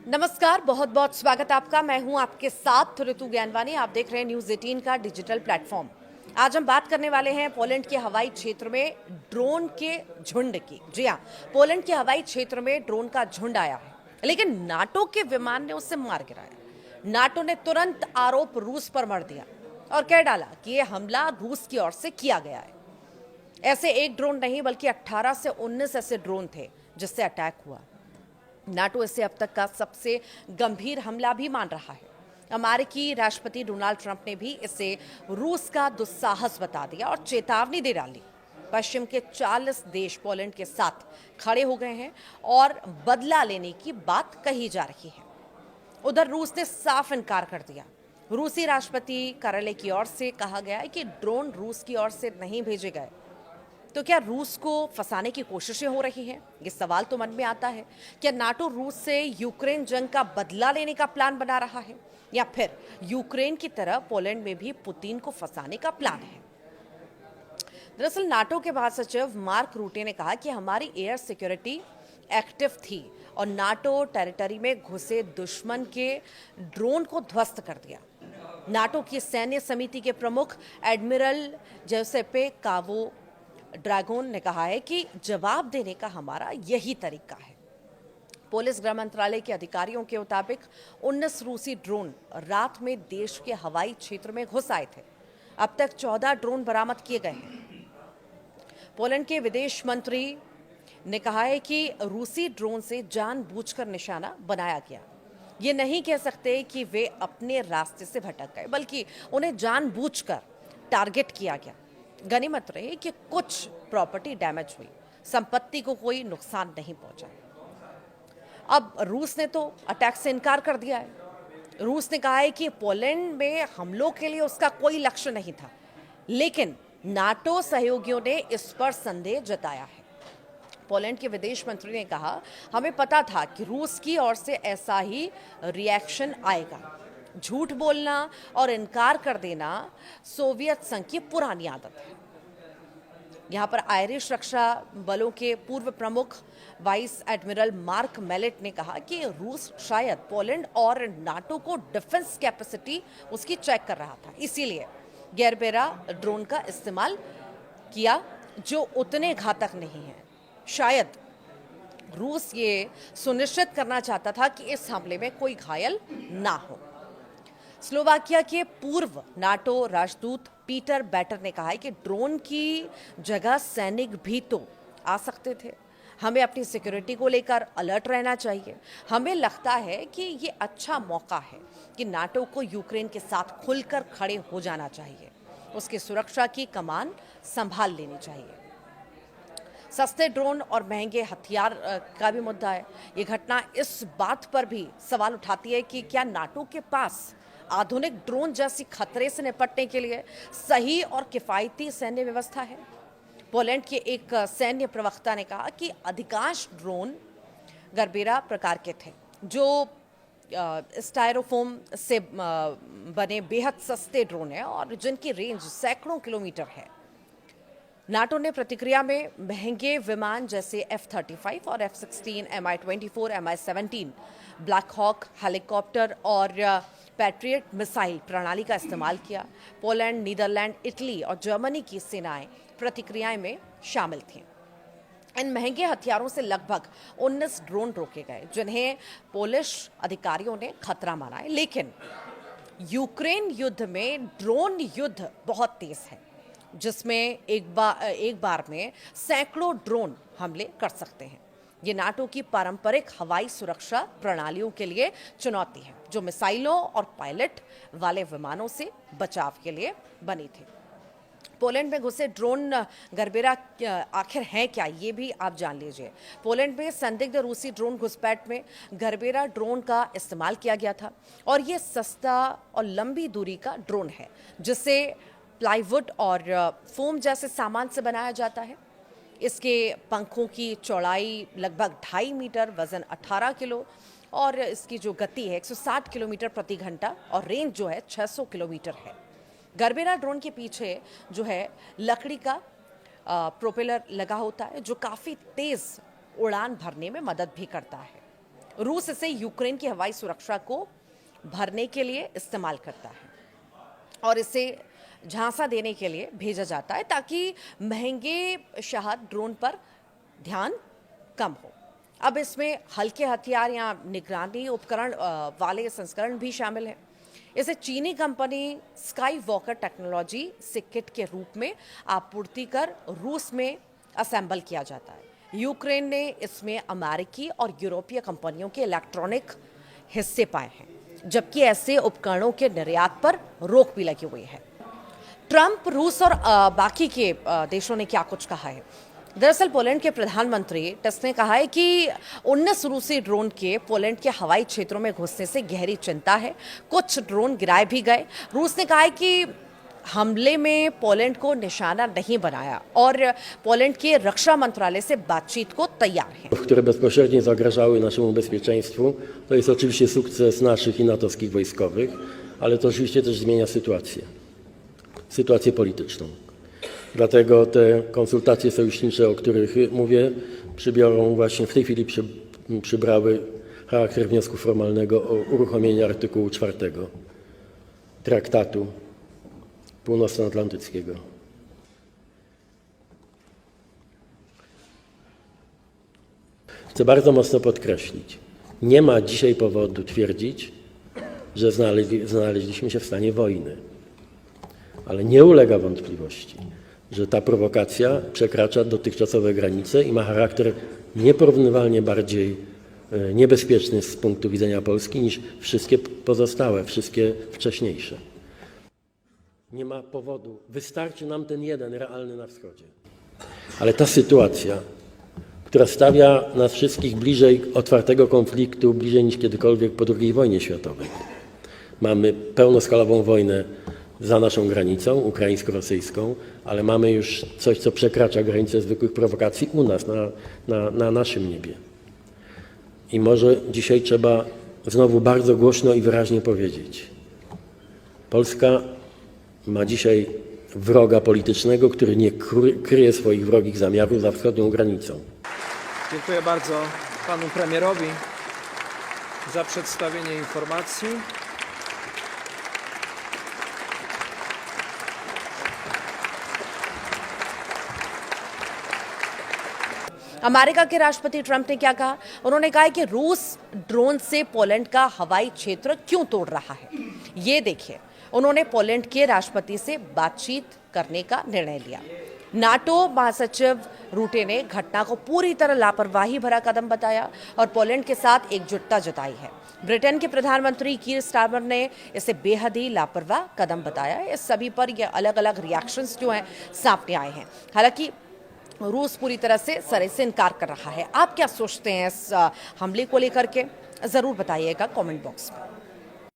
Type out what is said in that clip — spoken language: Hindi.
नमस्कार, बहुत बहुत स्वागत आपका। मैं हूं आपके साथ ऋतु ज्ञानवानी। आप देख रहे हैं न्यूज 18 का डिजिटल प्लेटफॉर्म। आज हम बात करने वाले हैं पोलैंड के हवाई क्षेत्र में ड्रोन के झुंड की। जी हां, पोलैंड के हवाई क्षेत्र में ड्रोन का झुंड आया है, लेकिन नाटो के विमान ने उसे मार गिराया। नाटो ने तुरंत आरोप रूस पर मढ़ दिया और कह डाला कि यह हमला रूस की ओर से किया गया है। ऐसे एक ड्रोन नहीं बल्कि 18 से 19 ऐसे ड्रोन थे जिससे अटैक हुआ। नाटो इसे अब तक का सबसे गंभीर हमला भी मान रहा है। अमेरिकी राष्ट्रपति डोनाल्ड ट्रंप ने भी इसे रूस का दुस्साहस बता दिया और चेतावनी दे डाली। पश्चिम के 40 देश पोलैंड के साथ खड़े हो गए हैं और बदला लेने की बात कही जा रही है। उधर रूस ने साफ इनकार कर दिया। रूसी राष्ट्रपति कार्यालय की ओर से कहा गया है कि ड्रोन रूस की ओर से नहीं भेजे गए। तो क्या रूस को फंसाने की कोशिशें हो रही हैं? ये सवाल तो मन में आता है। क्या नाटो रूस से यूक्रेन जंग का बदला लेने का प्लान बना रहा है, या फिर यूक्रेन की तरह पोलैंड में भी पुतिन को फंसाने का प्लान है? दरअसल नाटो के महासचिव मार्क रूटे ने कहा कि हमारी एयर सिक्योरिटी एक्टिव थी और नाटो टेरिटरी में घुसे दुश्मन के ड्रोन को ध्वस्त कर दिया। नाटो की सैन्य समिति के प्रमुख एडमिरल जोसेपे कावो ड्रैगन ने कहा है कि जवाब देने का हमारा यही तरीका है। पुलिस गृह मंत्रालय के अधिकारियों के मुताबिक 19 रूसी ड्रोन रात में देश के हवाई क्षेत्र में घुस आए थे। अब तक 14 ड्रोन बरामद किए गए हैं। पोलैंड के विदेश मंत्री ने कहा है कि रूसी ड्रोन से जानबूझकर निशाना बनाया गया। ये नहीं कह सकते कि वे अपने रास्ते से भटक गए, बल्कि उन्हें जानबूझकर टारगेट किया गया। गनीमत रही कि कुछ प्रॉपर्टी डैमेज हुई, संपत्ति को कोई नुकसान नहीं पहुंचा। अब रूस ने तो अटैक से इनकार कर दिया है। रूस ने कहा है कि पोलैंड में हमलों के लिए उसका कोई लक्ष्य नहीं था, लेकिन नाटो सहयोगियों ने इस पर संदेह जताया है। पोलैंड के विदेश मंत्री ने कहा, हमें पता था कि रूस की ओर से ऐसा ही रिएक्शन आएगा। झूठ बोलना और इनकार कर देना सोवियत संघ की पुरानी आदत है। यहाँ पर आयरिश रक्षा बलों के पूर्व प्रमुख वाइस एडमिरल मार्क मेलेट ने कहा कि रूस शायद पोलैंड और नाटो को डिफेंस कैपेसिटी उसकी चेक कर रहा था, इसीलिए गैरबेरा ड्रोन का इस्तेमाल किया जो उतने घातक नहीं है। शायद रूस ये सुनिश्चित करना चाहता था कि इस हमले में कोई घायल ना हो। स्लोवाकिया के पूर्व नाटो राजदूत पीटर बैटर ने कहा है कि ड्रोन की जगह सैनिक भी तो आ सकते थे। हमें अपनी सिक्योरिटी को लेकर अलर्ट रहना चाहिए। हमें लगता है कि ये अच्छा मौका है कि नाटो को यूक्रेन के साथ खुलकर खड़े हो जाना चाहिए। उसकी सुरक्षा की कमान संभाल लेनी चाहिए। सस्ते ड्रोन और महंगे हथियार का भी मुद्दा है। ये घटना इस बात पर भी सवाल उठाती है कि क्या नाटो के पास आधुनिक ड्रोन जैसी खतरे से निपटने के लिए सही और किफायती सैन्य व्यवस्था है? पोलैंड के एक सैन्य प्रवक्ता ने कहा कि अधिकांश ड्रोन गरबेरा प्रकार के थे, जो स्टायरोफोम से बने बेहद सस्ते ड्रोन हैं और जिनकी रेंज सैकड़ों किलोमीटर है। नाटो ने प्रतिक्रिया में महंगे विमान जैसे F-35 और F-16, Mi-24, Mi-17, Black Hawk helicopter और पैट्रियट मिसाइल प्रणाली का इस्तेमाल किया। पोलैंड, नीदरलैंड, इटली और जर्मनी की सेनाएं प्रतिक्रियाएं में शामिल थीं। इन महंगे हथियारों से लगभग 19 ड्रोन रोके गए, जिन्हें पोलिश अधिकारियों ने खतरा माना है। लेकिन यूक्रेन युद्ध में ड्रोन युद्ध बहुत तेज है, जिसमें एक बार में सैकड़ों ड्रोन हमले कर सकते हैं। ये नाटो की पारंपरिक हवाई सुरक्षा प्रणालियों के लिए चुनौती है, जो मिसाइलों और पायलट वाले विमानों से बचाव के लिए बनी थी। पोलैंड में घुसे ड्रोन गरबेरा आखिर हैं क्या, ये भी आप जान लीजिए। पोलैंड में संदिग्ध रूसी ड्रोन घुसपैठ में गरबेरा ड्रोन का इस्तेमाल किया गया था और ये सस्ता और लंबी दूरी का ड्रोन है, जिसे प्लाईवुड और फोम जैसे सामान से बनाया जाता है। इसके पंखों की चौड़ाई लगभग 2.5 मीटर, वजन 18 किलो और इसकी जो गति है 160 किलोमीटर प्रति घंटा और रेंज जो है 600 किलोमीटर है। गरबेरा ड्रोन के पीछे जो है लकड़ी का प्रोपेलर लगा होता है, जो काफ़ी तेज़ उड़ान भरने में मदद भी करता है। रूस इसे यूक्रेन की हवाई सुरक्षा को भरने के लिए इस्तेमाल करता है और इसे झांसा देने के लिए भेजा जाता है ताकि महंगे शहर ड्रोन पर ध्यान कम हो। अब इसमें हल्के हथियार या निगरानी उपकरण वाले संस्करण भी शामिल हैं। इसे चीनी कंपनी स्काई वॉकर टेक्नोलॉजी से किट के रूप में आपूर्ति कर रूस में असेंबल किया जाता है। यूक्रेन ने इसमें अमेरिकी और यूरोपीय कंपनियों के इलेक्ट्रॉनिक हिस्से पाए हैं, जबकि ऐसे उपकरणों के निर्यात पर रोक भी लगी हुई है। ट्रंप, रूस और बाकी के देशों ने क्या कुछ कहा है। दरअसल पोलैंड के प्रधानमंत्री टस्क ने कहा है कि 19 रूसी ड्रोन के पोलैंड के हवाई क्षेत्रों में घुसने से गहरी चिंता है। कुछ ड्रोन गिराए भी गए। रूस ने कहा है कि हमले में पोलैंड को निशाना नहीं बनाया और पोलैंड के रक्षा मंत्रालय से बातचीत को तैयार है। które bezpośrednio zagrażały naszemu bezpieczeństwu, to jest oczywiście sukces naszych i natowskich wojskowych, ale to oczywiście też zmienia sytuację polityczną. Dlatego te konsultacje sojusznicze, o których mówię, w tej chwili przybrały charakter wniosku formalnego o uruchomienie artykułu 4 Traktatu Północnoatlantyckiego. Chcę bardzo mocno podkreślić, nie ma dzisiaj powodu twierdzić, że znaleźliśmy się w stanie wojny, ale nie ulega wątpliwości, że ta prowokacja przekracza dotychczasowe granice i ma charakter nieporównywalnie bardziej niebezpieczny z punktu widzenia Polski niż wszystkie pozostałe, wszystkie wcześniejsze. Nie ma powodu, wystarczy nam ten jeden realny na wschodzie. Ale ta sytuacja, która stawia nas wszystkich bliżej otwartego konfliktu, bliżej niż kiedykolwiek po II wojnie światowej. Mamy pełnoskalową wojnę za naszą granicą, ukraińsko-rosyjską, ale mamy już coś, co przekracza granicę zwykłych prowokacji u nas, na naszym niebie. I może dzisiaj trzeba znowu bardzo głośno i wyraźnie powiedzieć. Polska ma dzisiaj wroga politycznego, który nie kryje swoich wrogich zamiarów za wschodnią granicą. Dziękuję bardzo panu premierowi za przedstawienie informacji. America के राष्ट्रपति ट्रंप ने क्या कहा? उन्होंने कहा है कि रूस ड्रोन से पोलैंड का हवाई क्षेत्र क्यों तोड़ रहा है, ये देखिए। उन्होंने पोलैंड के राष्ट्रपति से बातचीत करने का निर्णय लिया। नाटो महासचिव रूटे ने घटना को पूरी तरह लापरवाही भरा कदम बताया और पोलैंड के साथ एकजुटता जताई है। ब्रिटेन के प्रधानमंत्री कीर स्टारमर ने इसे बेहद ही लापरवाह कदम बताया। इस सभी पर ये अलग अलग रिएक्शंस जो हैं सामने आए हैं। हालांकि रूस पूरी तरह से सरे से इनकार कर रहा है। आप क्या सोचते हैं इस हमले को लेकर के? ज़रूर बताइएगा कमेंट बॉक्स में।